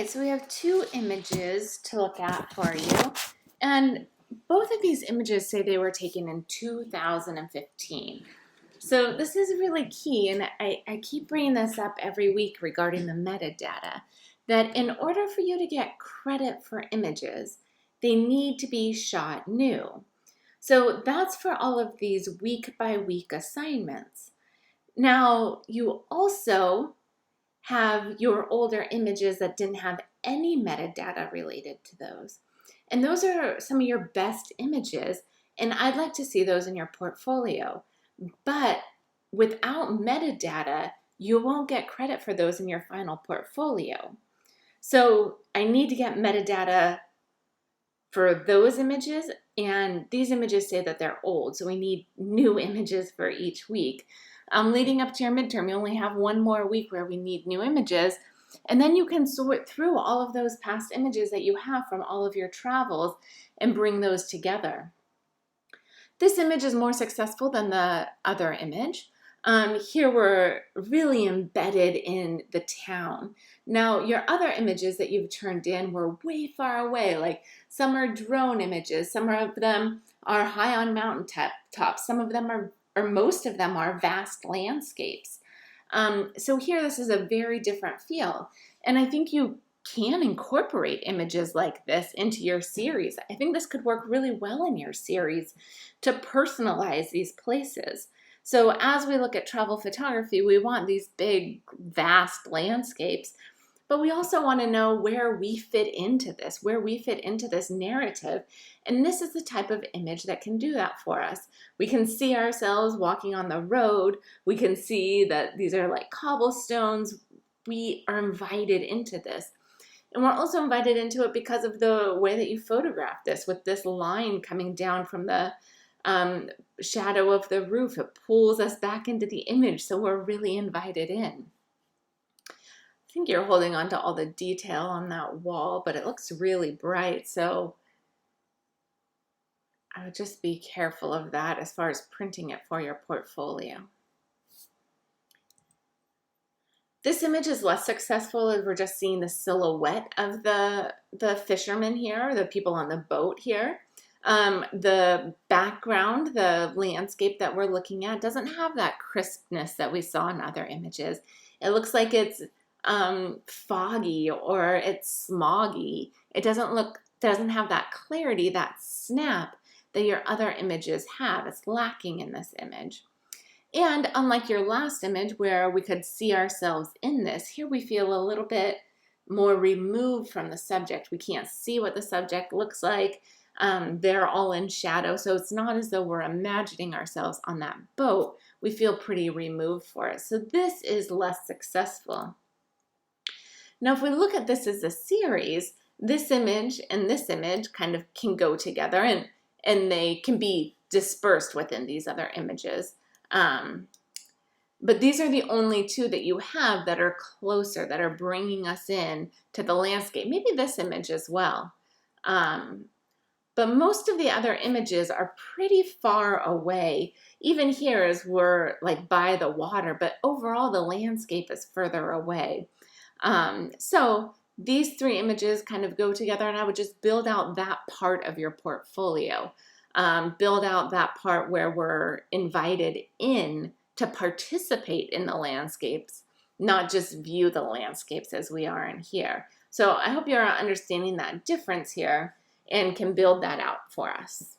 right, so we have two images to look at for you, and both of these images say they were taken in 2015. So this is really key, and I keep bringing this up every week regarding the metadata, that in order for you to get credit for images, they need to be shot new. So that's for all of these week-by-week assignments. Now, you also have your older images that didn't have any metadata related to those. And those are some of your best images, and I'd like to see those in your portfolio. But without metadata, you won't get credit for those in your final portfolio. So I need to get metadata for those images, and these images say that they're old, so we need new images for each week. Leading up to your midterm, you only have one more week where we need new images, and then you can sort through all of those past images that you have from all of your travels and bring those together. This image is more successful than the other image. Here we're really embedded in the town. Now, your other images that you've turned in were way far away, like some are drone images, some of them are high on mountain tops, some of them are, or most of them are vast landscapes. So here this is a very different feel, and I think you can incorporate images like this into your series. I think this could work really well in your series to personalize these places. So as we look at travel photography, we want these big, vast landscapes, but we also want to know where we fit into this, narrative. And this is the type of image that can do that for us. We can see ourselves walking on the road. We can see that these are like cobblestones. We are invited into this. And we're also invited into it because of the way that you photograph this, with this line coming down from the shadow of the roof. It pulls us back into the image, so we're really invited in. I think you're holding on to all the detail on that wall, but it looks really bright, so I would just be careful of that as far as printing it for your portfolio. This image is less successful as we're just seeing the silhouette of the fishermen here, the people on the boat here. The background, the landscape that we're looking at, doesn't have that crispness that we saw in other images. It looks like it's foggy or it's smoggy. It doesn't have that clarity, that snap that your other images have. It's lacking in this image. And unlike your last image where we could see ourselves in this, here we feel a little bit more removed from the subject. We can't see what the subject looks like. They're all in shadow, so it's not as though we're imagining ourselves on that boat. We feel pretty removed for it. So this is less successful. Now, if we look at this as a series, this image and this image kind of can go together, and they can be dispersed within these other images. But these are the only two that you have that are closer, that are bringing us in to the landscape. Maybe this image as well. But most of the other images are pretty far away. Even here as we're like by the water, but overall the landscape is further away. So these three images kind of go together, and I would just build out that part of your portfolio. Build out that part where we're invited in to participate in the landscapes, not just view the landscapes as we are in here. So I hope you're understanding that difference here and can build that out for us.